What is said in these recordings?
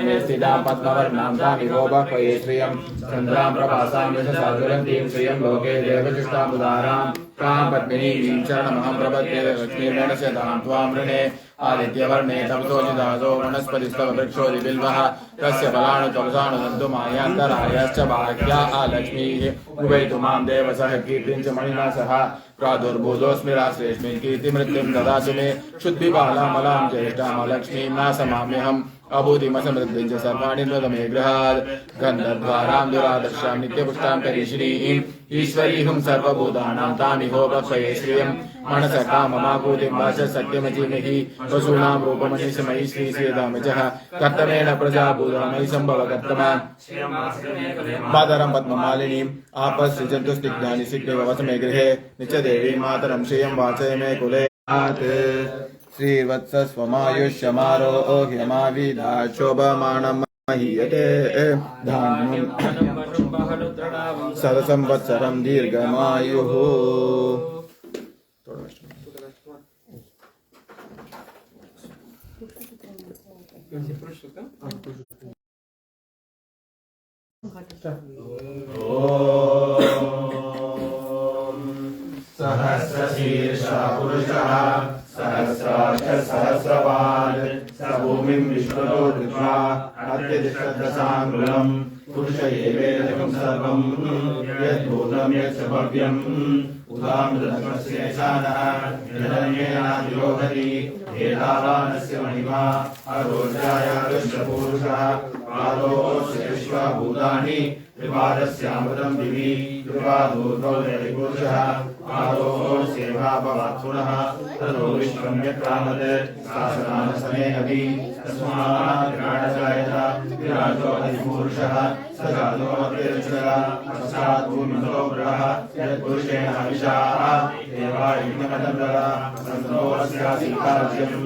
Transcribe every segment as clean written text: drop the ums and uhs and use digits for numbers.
स्थितां पद्मवर्णां तामिहोपक्वये श्रियं चन्द्रां प्रभासां यशसादुरन्तीं श्रियं लोके देवशिष्टामुदारां तां पद्मिनीं शरणमहं प्रपद्ये लक्ष्मीर्गणशतां त्वां वृणे आदित्यवर्णे तपसोजिदासो वनस्पतिस्तव वृक्षोदिबिल्वः तस्य फलानि तुलसानि दन्तुमायान्तरायश्च बाह्या लक्ष्मीः कुवैतु मां देवसः कीर्तिं च मणिना सह प्रादुर्भूतोऽस्मि राश्रेष्मिन् कीर्तिमृत्युं ददातु मे शुद्धिबालामलां ज्येष्ठामलक्ष्मीं नासमाम्यहम् अभूतिमसमृद्धिं च सर्वाणि नृद मे गृहात् गन्धद्वारां दुरादर्शां नित्यपुष्टां करिश्रीं ईश्वरीहुं सर्वभूतानां तामिहोपक्वये श्रियं मनसः काममाभूतिं वाच सत्यमजीमहि वसूनां रूपमनीषमयि श्रीश्रीरामजः कर्तमेन प्रजाभूतमयि सम्भव कर्तमा मातरं पद्ममालिनीम् आपश्रिजन्तु स्निग्धानि सिग्धवस मे गृहे नित्यदेवीं मातरं श्रियं वाचय मे कुले श्रीवत्सस्वमायुष्यमारोह्यमाविदाशोभमाणं महीयते धान्यं सरसंवत्सरं दीर्घमायुः। सहस्रशीर्षः पुरुषः सहस्राक्ष सहस्रपाद स भूमिं विश्वतो दृष्ट्वा अत्यधिष्ठदशाङ्गुलं पुरुष एवेदकं सर्वं यद्भूतं यच्च भव्यम् उदामृतस्येषानः जनन्येनातिरोहति एतावानस्य महिमा अरोजायादुष्टपुरुषः पादोऽस्य विश्वभूतानि त्रिपादस्यामृतं दिवि त्रिपादोर्ध्वौ पुरुषः आरोसेवापवात्पुनः ततो विश्वं यक्रामत् शासनानसमे अपि तस्मात् विराटजायत विराजो अधिपुरुषः स जातो अतिरचः पश्चात् भूमितो बृहः यत्पुरुषेण हविषाः देवायज्ञमदम्बरः सन्तो अस्यासीताज्यम्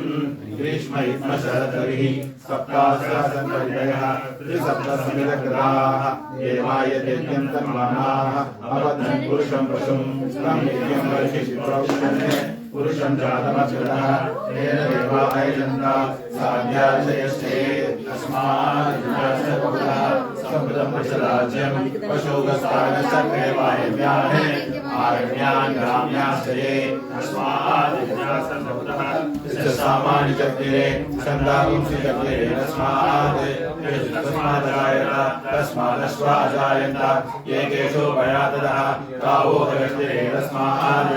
ग्रीष्म इत्म शरदरिः सप्तासहस्रपरितयः त्रिसप्तसमितकृताः देवाय यज्ञं तन्मानाः अवदन् पुरुषं पशुं तं यज्ञं वर्षिषिप्रोक्षन् पुरुषं जातमच्युतः तेन देवा अयजन्त साध्याशयश्चे तस्मात् विनाशकपुरः समृद्धं पशुराज्यं पशुगस्तानश्चक्रेवायव्यान् आरण्यान् ग्राम्याश्रये तस्मात् विनाशकपुरः सामान्य चक्रे छन्दांसि चक्रे तस्मादश्वाजायन्त ये केशो भयातदः गावो हरन्ते तस्मात्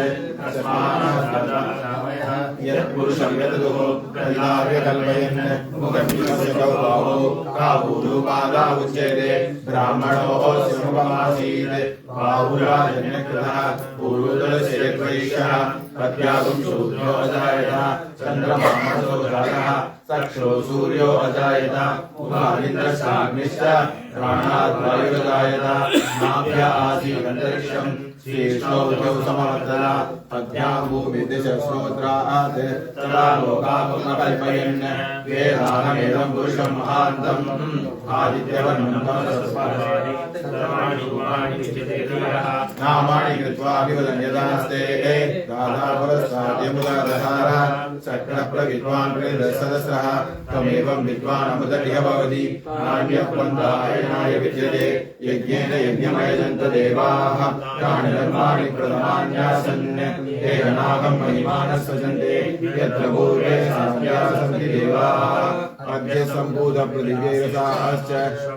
यत्पुरुषं यदुः कल्पयन् मुखमिकस्य गौबाहो काबूरुपादा उच्यते ब्राह्मणोऽस्य मुखमासीत् बाहुराजन्यकृतः पूर्वोदरशेर्वैश्यः प्रत्यागुं शूद्रो अजायत चन्द्रमामसो जातः चक्षो सूर्यो अजायत उभारिन्द्रश्चाग्निश्च प्राणाद् वायुरजायत नाभ्य आसीदन्तरिक्षं शीर्षोऽभ्यौ समवर्तत पद्भ्यां भूमिर्दिशश्रोत्रात् तदा लोकापुनकल्पयन् वेदाहमेदं पुरुषं महान्तम् आदित्यवर्णं तमसस्पर्शानि नामानि कृत्वा विवदन् यदास्ते दादापुरस्ताद्यमुदादहार चक्रप्रविद्वान् प्रेरसदस्रः तमेवं विद्वान् अमृतटिह भवति नान्यपन्थायनाय विद्यते यज्ञेन यज्ञमयजन्त देवाः प्राणधर्माणि प्रथमान्यासन् देहनागं महिमानः सजन्ते यत्र पूर्वे साध्यासन्ति देवाः अद्य सम्भूतपृथिव्येवसाश्च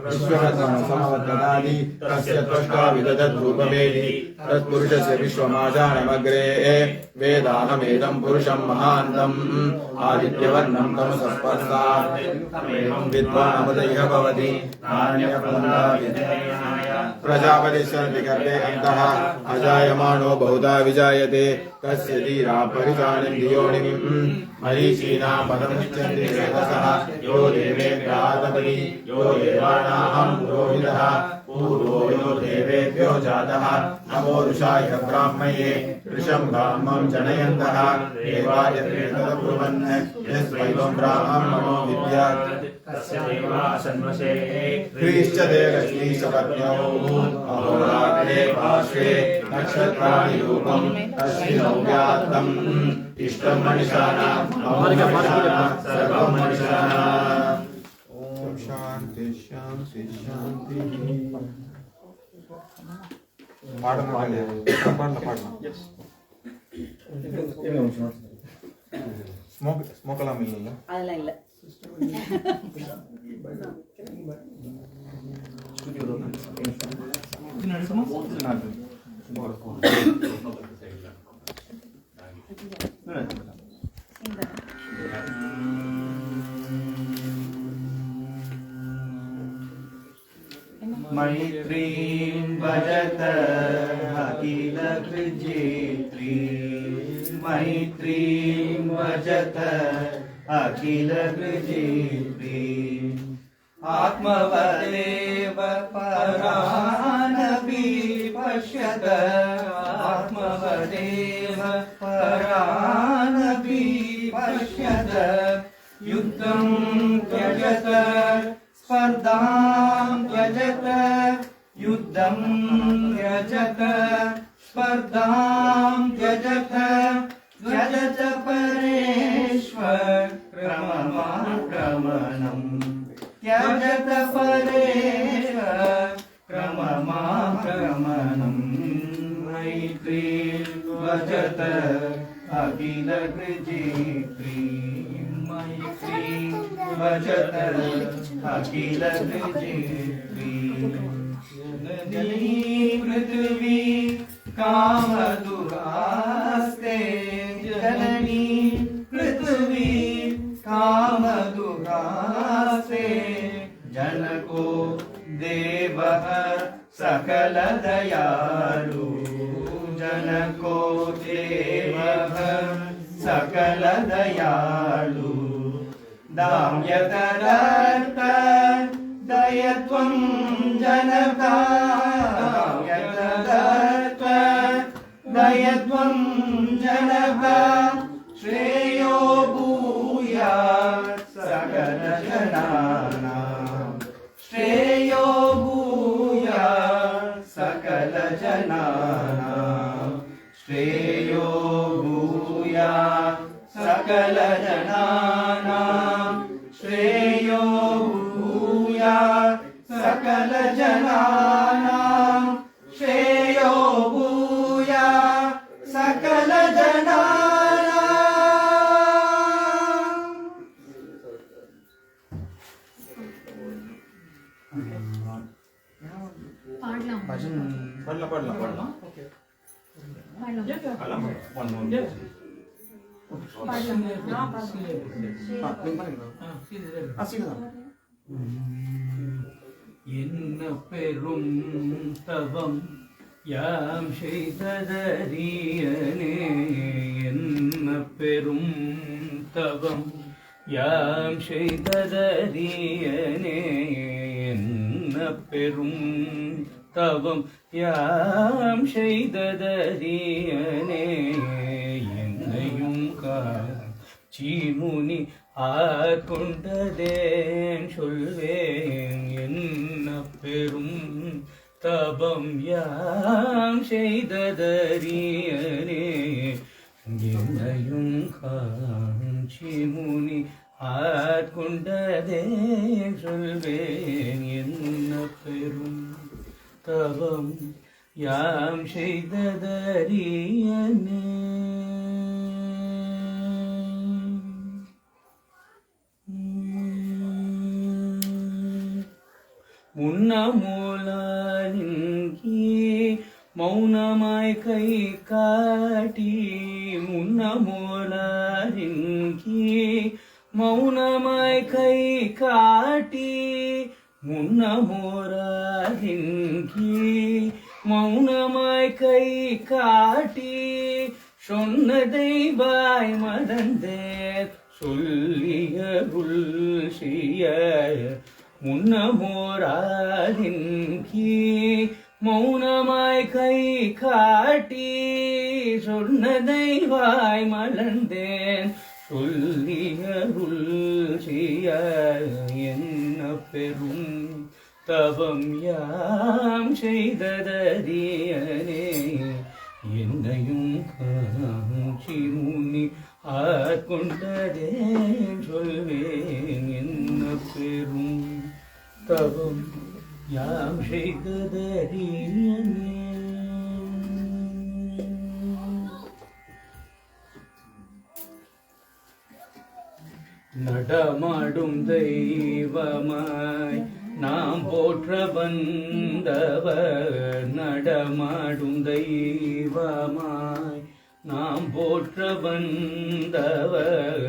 विश्वरत्नमसमवर्तनानि तस्य त्वष्टा विदधद्रूपमेधि तत्पुरुषस्य विश्वमाजानमग्रे वेदाहमेदं पुरुषं महान्तम् आदित्यवर्णं तमसस्पर्शात् विद्वान् अमृतैः भवति प्रजापतिश्च गर्भे अन्तः अजायमानो बहुधा विजायते तस्य धीरा परिजानं धियोनिं मरीचीनां पदमिच्छन्ति चेतसः यो देवेभ्यादपि यो देवानां पुरोहितः पूर्वो यो देवेभ्यो जातः नमो ऋषाय ब्राह्मये ऋषं ब्राह्मं जनयन्तः देवाय प्रेतकुर्वन् यस्वैवं ब्राह्मणो विद्यात् तस्य देवासन्वशे ह्रीश्च देवश्रीशपत्न्यौ अहोरात्रे पार्श्वे नक्षत्राणि रूपं तस्मिन् व्यात्तम् इष्टं मनिषाणाम् सर्वं मनिषाणाम् शांति शांति शांति पाड़ना स्मोक எல்லாம் இல்ல அதெல்லாம் இல்ல मैत्रीं भजत अखिल कृजेत्री मैत्रीं भजत अखिल कृजेत्री आत्मवदेव परानपि पश्यत आत्मवदेव परानपि पश्यत युद्धं त्यजत स्पर्धां त्यजत युद्धं त्यजत स्पर्धां त्यजत त्यजत परेश्वर क्रममाक्रमणम् त्यजत परेश्वर क्रममाक्रमणम् मैत्रीं भजत अखिल कृजेत्री मैत्रीं भजत अखिल कृजेत्री जननी पृथ्वी कामदुरास्ते जननी पृथ्वी कामदुरास्ते जनको देवः सकल दयालु जनको देवः सकल दयालु दाम्यतदर्थ दयत्वं जनता दाम्यतदर्थ दयत्वं जनता श्रेयो भूयात् सकल जनानां श्रेयो भूयात् सकल जनानां श्रेयो भूयात् सकल जनानां श्रेयो भूयात् सकल जनानां श्रेयो भूयात् सकल जनानां पढ़ना என்ன பெரும் தவம் யாம் செய்ததறியனே என்ன பெரும் தவம் யாம் செய்ததறியனே என்ன பெரும் தவம் யாம் செய்ததறியனே என்னையும் காட்சிமுனி ஆட்கொண்டதேன் சொல்வேன் என்ன பெரும் தபம் யாம் செய்ததறியனே என்னையும் காட்சிமுனி ஆட்கொண்டதேன் சொல்வேன் என்ன பெரும் தவம் யாம் செய்ததறியனே முன்னமூலானின்கி மௌனமாய் கை காட்டி முன்னமூலானின்கி மௌனமாய் கை காட்டி முன்னமூலானின்கி மௌனமாய் கை காட்டி சொன்னதை வாய் மறந்தேன் சொல்லிய செய்ய முன்னமோராதின்கி மௌனமாய் கை காட்டி சொன்னதை வாய் மலர்ந்தேன் சொல்லியருள் செய்ய என்ன பெரும் தவம் யாம் செய்ததறியனே என்னையும் காட்சி முனி ஆட்கொண்டதே சொல்வேன் என்ன பெரும் தவம் யாம் செய்ததறியனே. நடமாடும் தெய்வமாய் நாம் போற்ற வந்தவர், நடமாடும் தெய்வமாய் நாம் போற்ற வந்தவர்,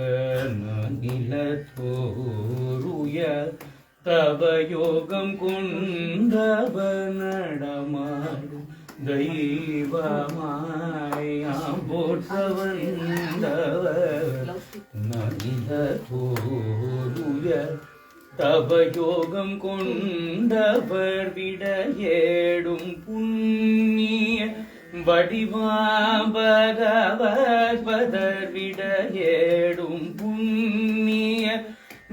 நிலத்தோருய தவயோகம் கொண்டவர், நடமாடும் தெய்வமாய் நாம் போற்ற வந்தவர், நிலத்தோருய தவயோகம் கொண்டவர், விடையேடும் புண்ணிய வடிவாம்பகவத்பதர், விடையேடும் புண்ணிய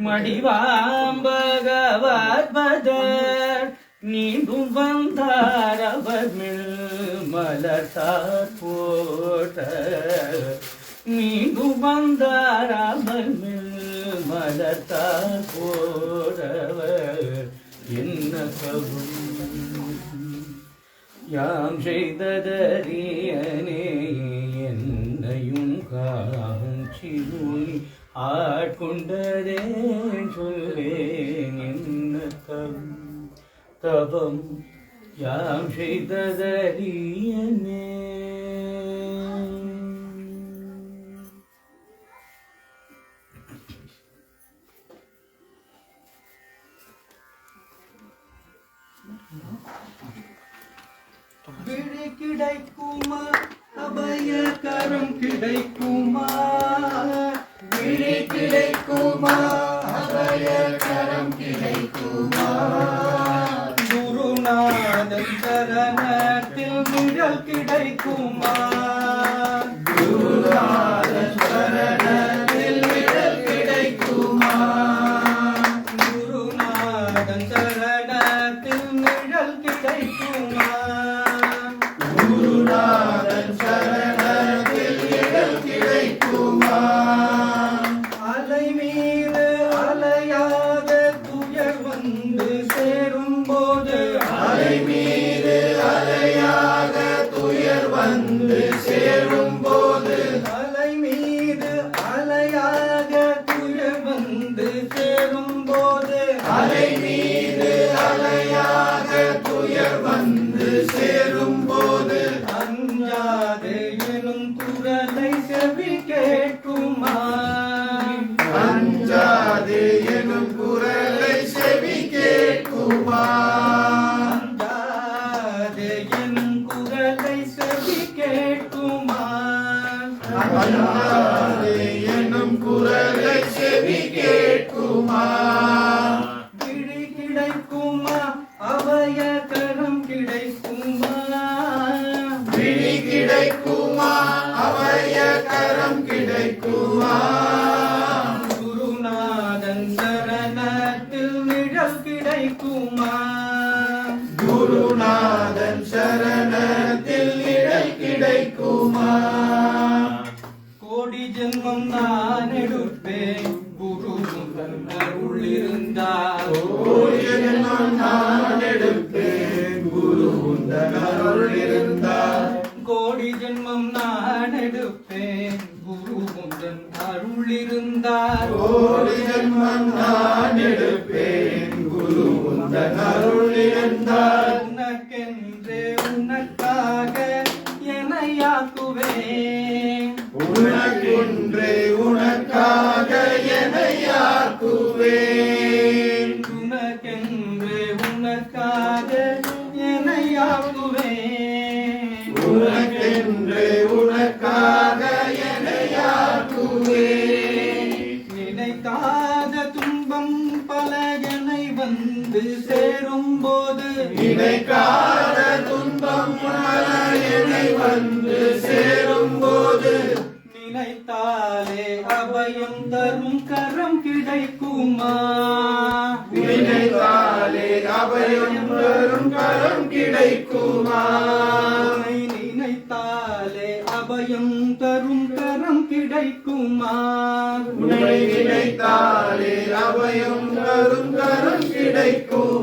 மடிவாம்பகவத்பதர், நீண்டும் வந்தார் அவர் மலர்த்தார் போட்ட, மீண்டும் வந்தார் அவர் மலர்த்தார் போடவர், என்ன கவும் யாம் செய்ததறியனே. என்னையும் காஞ்சிருளி ஆட்கொண்டதே சொல்லேன், என்ன தவம் யாம் செய்ததறியனே. விடை கிடைக்குமா, அபயகரம் கிடைக்குமா, விடை கிடைக்குமா, அபயகரம் கிடைக்குமா, குருநாதன் சரணத்தில் நிழல் கிடைக்குமா, குருநாதன் சரணத்தில் நிழல் கிடைக்குமா, குருநாதன் சரணத்தில் நிழல் கிடைக்குமா, குருநாதன் சரணத்தில் நிழல் கிடைக்குமா, அலை மீது அலையாக துயர் வந்து சேரும்போது, அலை மீது அலையாக துயர் வந்து சேரும்போது, அலை மீது அலையாக துயர் வந்து சேரும்போது, அலை மீது அலையாக துயர் வந்து சேரும்போது, அஞ்சாதே எனும் குரலை செவி கேட்குமா, அஞ்சாதே எனும் குரலை செவி கேட்குமா, அஞ்சாதே எனும் குரலை செவி கேட்குமா, அஞ்சாதே எனும் குரலை செவி கேட்குமா, விழி கிடைக்குமா, அபயகரம் கிடைக்குமா, விழி கிடைக்குமா, அபயகரம் கிடைக்குமா, குருநாதன் சரணத்தில் நிழல் கிடைக்குமா, குருநாதன் சரணத்தில் நிழல் கிடைக்குமா, கோடி ஜென்மம் நான் எடுப்பேன் குரு அருள் இருந்தார், கோடி ஜென்மம் நான் எடுப்பேன் குரு அருள் இருந்தார், கோடி ஜென்மம் நான் எடுப்பேன் குரு அருள் இருந்தார், கோடி ஜென்மம் நான் எடுப்பேன் குரு அருள் இருந்தார், உனக்கென்றே உனக்காக என்னையாக்குவேன், உனக்கென்றே உனக்காக என்னையாக்குவேன், உனக்கென்றே உனக்காக என்னையாக்குவேன், உனக்கென்றே உனக்காக என்னையாக்குவேன், நினைக்காத துன்பம் பல என்னை வந்து சேரும்போது, நினைக்காத துன்பம் பல என்னை வந்து சேரும்போது, நினைத்தாலே அபயம் தரும் கரம் கிடைக்குமா, நினைத்தாலே அபயம் தரும் கரம் கிடைக்குமா, நினைத்தாலே அபயம் தரும் கரம் கிடைக்குமா, உன்னை நினைத்தாலே அபயம் தரும் கரம் கிடைக்குமா,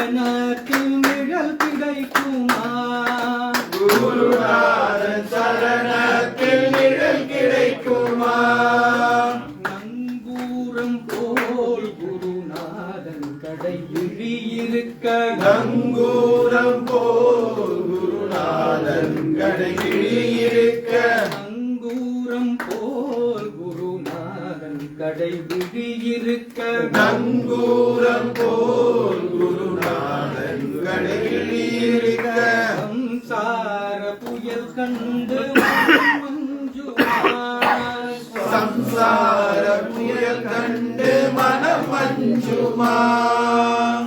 சரணத்தில் நிழல் கிடைக்குமா? குருநாதன் சரணத்தில் நிழல் கிடைக்குமா? நங்கூரம் போல் குருநாதன் கடை விழியிருக்க, நங்கூரம் போல் குருநாதன் கடை விழியிருக்க, நங்கூரம் போல் குருநாதன் கடை விழியிருக்க, நங்கூரம் போல் குருநாதன் கடை விழியிருக்க, சம்சார புயல் கண்டு மஞ்சுமா, சம்சார புயல் கண்டு மனம் மஞ்சுமா,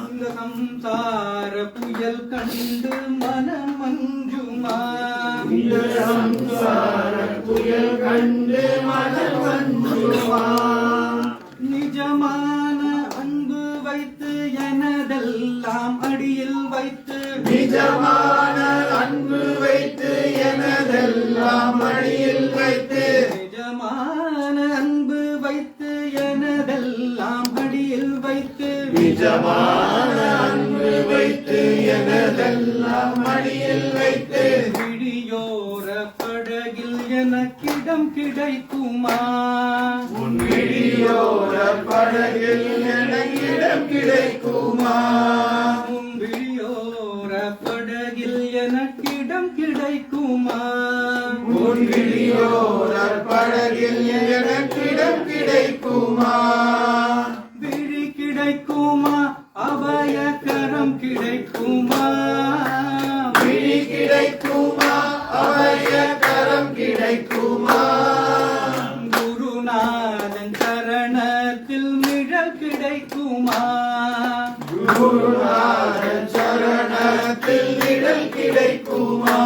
இந்த சம்சார புயல் கண்டு மனம் மஞ்சுமா, இந்த சம்சார புயல் கண்டு மனம் மஞ்சுமா, நிஜமான அன்பு வைத்து எனதெல்லாம் அடியில் வைத்து, நிஜமான அன்பு வைத்து எனதெல்லாம் அடியில் வைத்து, நிஜமான அன்பு வைத்து எனதெல்லாம் அடியில் வைத்து, நிஜமான அன்பு வைத்து எனதெல்லாம் அடியில் வைத்து, விழியோர படகில் எனக்கிடம் கிடைக்குமா? உன் விழியோர படகில் எனக்கிடம் கிடைக்குமா? உன் விழியோர படகில் எனக்கிடம் கிடைக்குமா? உன் விழியோர படகில் எனக்கிடம் கிடைக்குமா? விழி கிடைக்குமா? அபயகரம் கிடைக்குமா? விழி கிடைக்குமா? அபயகரம் கிடைக்குமா? குருநாதன் சரணத்தில் நிழல் கிடைக்குமா? குருநாதன் சரணத்தில் நிழல் கிடைக்குமா?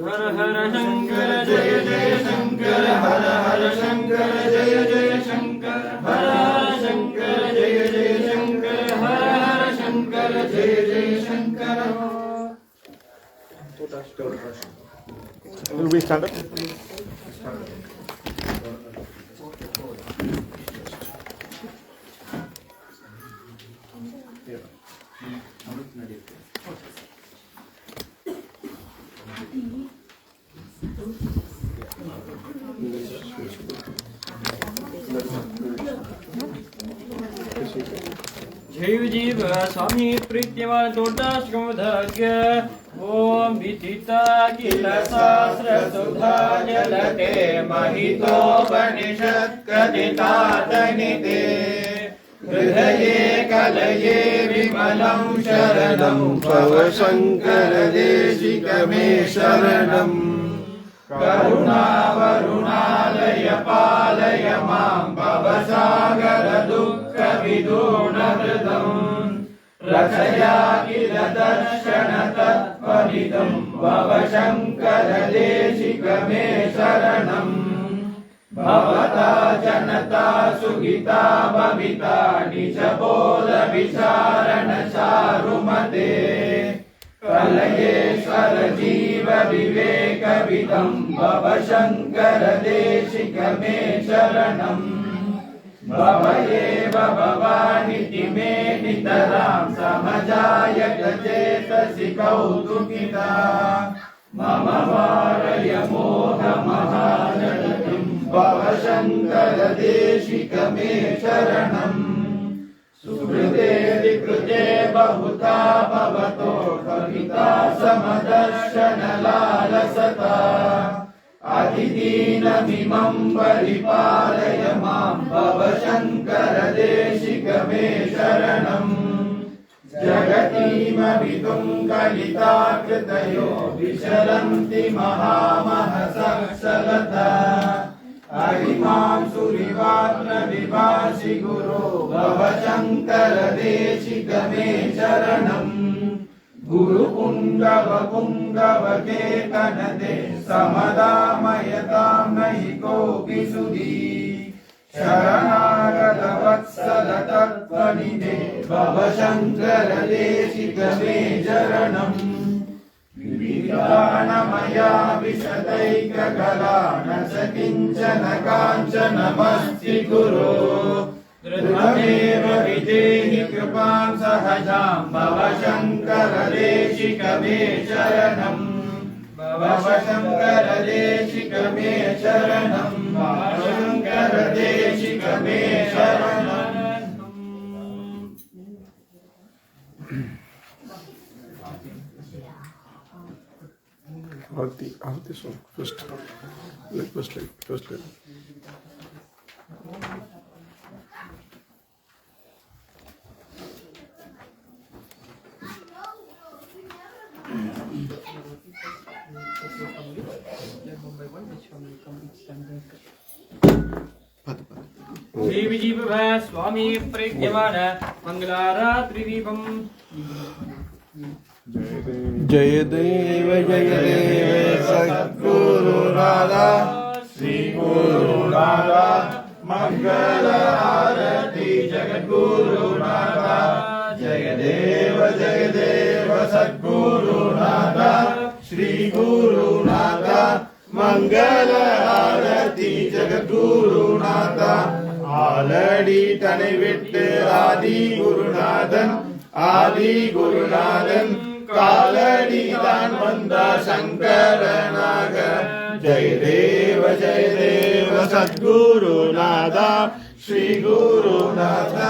Hara Hara Sankara Jaya Jaya Sankara, Hara Hara Sankara Jaya Jaya Sankara, Hara Hara Sankara Jaya Jaya Sankara, Hara Hara Sankara Jaya Jaya Sankara. Will we stand up? जैव जीव स्वामी प्रीत्यमान तोटाश्रमधार्य ओम विदिता किल सहस्र सुधा जलते महितोपनिषत् कथितातनिते हृदये कलये विमलं शरणं भव शङ्कर देशिक मे शरणम् करुणावरुणालय पालय मां भवसागर दुःख विदूर्णहृदम् रक्षया किल दर्शन तत्त्वनिदं भव शङ्कर देशिक मे शरणम् भवता जनता सुखिता भविता निज बोध विचारण चारुमते कलयेश्वर जीव विवेक विदं भव शङ्कर देशिक मे शरणम् भव एव भवानिति मे नितरां समजायत चेतसि कौतुकिता मम वारय मोहमहाजगतिं भव शङ्कर देशिक मे शरणम् सुकृते विकृते बहुता भवतो कविता समदर्शन लालसता अधिदीनमिमं परिपालय मां भव शङ्कर देशिक मे शरणम् जगतीमविदुं कलिताकृतयो विचरन्ति महामहसत्सलता हरिमां सुरिवात्र विभाषि गुरो भव शङ्कर देशिक मे शरणम् गुरुपुङ्गव पुङ्गव केतनदे समदामयतां नहि कोऽपि सुधी शरणागत वत्सल तत्त्वनिधे भव शङ्कर देशिक मे शरणम् विविधानमया विशदैककला न च किञ्चन काञ्चनमस्ति गुरो दृढमेव विधेहि कृपां सहजां भव शङ्कर देशिक मे शरणम् भव शङ्कर देशिक मे शरणम् भव शङ्कर देशिक मे शरणम् Aarti song first. First line. जीव स्वामी प्रज्ञमान मंगलारात्रि दीपम जय देव सद्गुरु राधा श्री गुरु राधा मंगल आरती जगद्गुरु राधा जय देव सद्गुरु राधा श्री गुरु राधा मंगल आरती जगद्गुरु राधा ஆலடி தனை விட்டு ஆதி குருநாதன் காலடி தான் வந்த சங்கரனாக ஜெய தேவ சத்குருநாதா ஸ்ரீ குருநாதா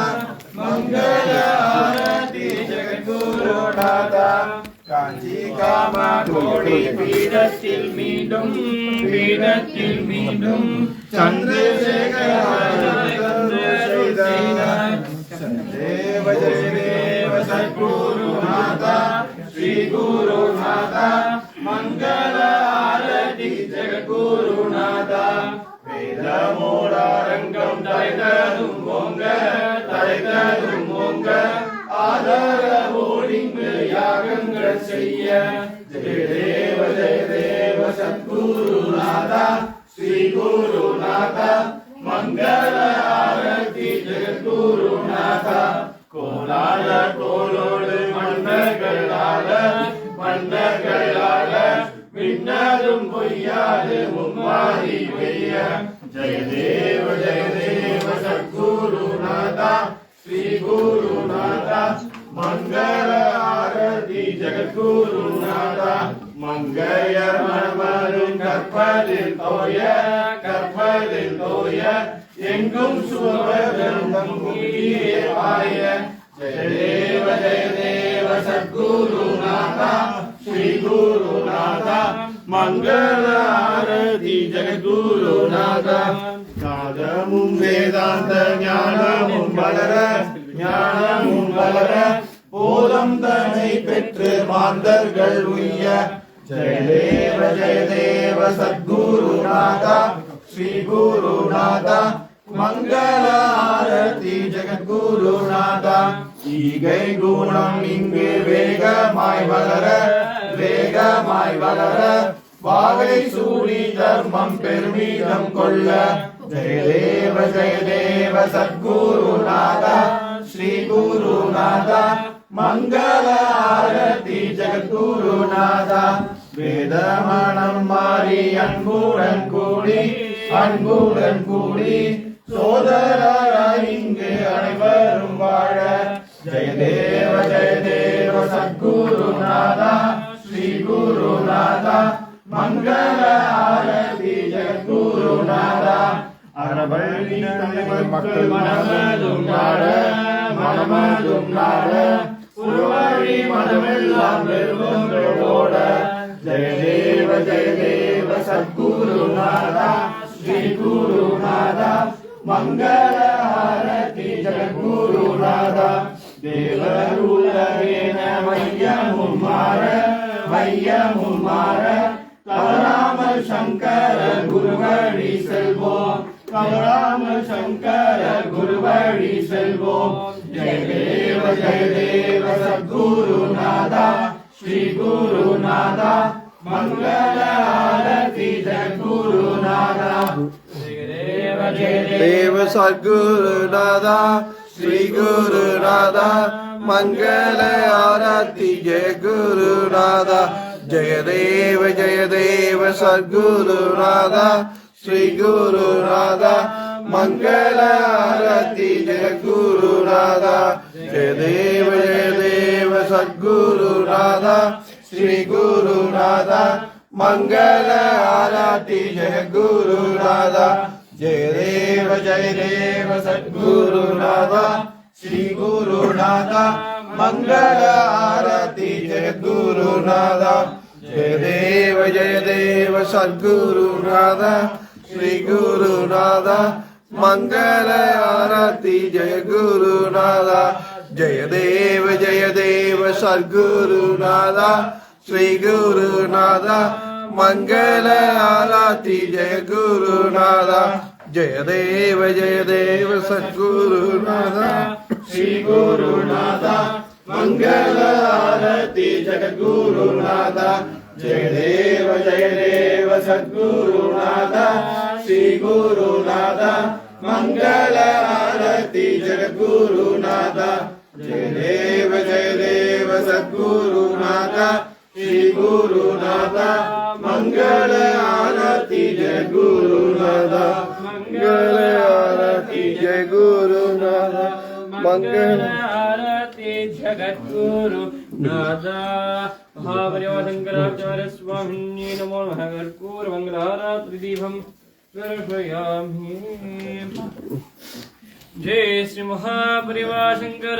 மங்கள ஆரதி ஜெகத்குருநாதா காஞ்சி காமகோடி பீடத்தில் மீண்டும் சந்திரசேகர देव सद्गुरुनाथा श्री गुरुनाथा मंगल आरती जगद्गुरुनाथा वेद மூடாரங்கம் தலைத்ததும் ஓங்க ஆதர ஓடிங்கு யாகங்கள் செய்ய ஜெய தேவ சத்குருநாதா ஸ்ரீ குருநாதா मंगल आरती जगद्गुरुनाथा கோலால கோலோடு மன்னர்களால விண்ணதும் பொய்யாது மும்மாறி பெய்ய ஜெய தேவ சத்குருநாதா ஸ்ரீ குருநாதா मंगल आरती जगद्गुरुनाथा மங்கையர் மனமரும் கற்பதில் தோய எங்கும் சுவர்க்கம் ஆய ஜெய தேவ சத்குருநாதா ஸ்ரீ குருநாதா மங்கள ஆரதி ஜெகத்குருநாதா நாதமும் வேதாந்த ஞானமும் வளர போதம் தனை பெற்று மாந்தர்கள் உய்ய ஜெய தேவ சத்குருநாதா ஸ்ரீ குருநாதா மங்கள ஆரதி ஜெகத்குருநாதா ஈகை குணம் இங்கு வேகமாய் வளர வாகை சூடி தர்மம் பெருமிதம் கொள்ள ஜெய தேவ சத்குருநாதா ஸ்ரீ குருநாதா मंगल आरती जगद्गुरुनाथा வேதமணம் மாறி அன்புடன் கூடி சோதரராய் இங்கு அனைவரும் வாழ ஜெய தேவ சத்குருநாதா ஸ்ரீ குருநாதா மங்கள ஆரதி ஜெகத்குருநாதா அரபழி மக்கள் மனமதும் நாட உருவாழி மனமெல்லாம் பெருமோட ஜெய தேவ சத்குருநாதா ஸ்ரீ குருநாதா மங்கள ஆரதி ஜெகத்குருநாதா தேவருலகேன மையமும் மாற தவறாமல் சங்கர குருவழி செல்வோம் ஜெய தேவ சத்குருநாதா ஸ்ரீ குருநாதா मंगल आरती जगद्गुरुनाथा देव सद्गुरुनाथा श्री गुरुनाथा मंगल आरती जय गुरुनाथा जय देव सद्गुरुनाथा श्री गुरुनाथा मंगल आरती जय गुरुनाथा जय देव सद्गुरुनाथा श्री गुरुनाथा मंगल आरती जय गुरुनाथा जय देव सद्गुरुनाथा श्री गुरुनाथा मंगल आरती जय गुरुनाथा जय देव सद्गुरुनाथा श्री गुरुनाथा मंगल आरती जय गुरुनाथा जय देव सद्गुरुनाथा श्री गुरुनाथा मंगल आरती जय गुरुनाथा जय देव सद्गुरुनाथा श्री गुरुनाथा मंगल आरती जय गुरुनाथा जय देव सद्गुरुनाथा श्री गुरुनाथा मंगल आरती जय गुरुनाथा जय देव सद्गुरुनाथा श्री गुरुनाथा मंगल आरती जय गुरुनाथा मंगल आरती जय गुरुनाथा मंगल आरती जगद्गुरु नाथा महापरिवार शंकराचार्य स्वामिन्ये नमो नमः कर्पूर मंगलारात्रि दीपं दर्शयामि। जय श्री महापरिवार शंकर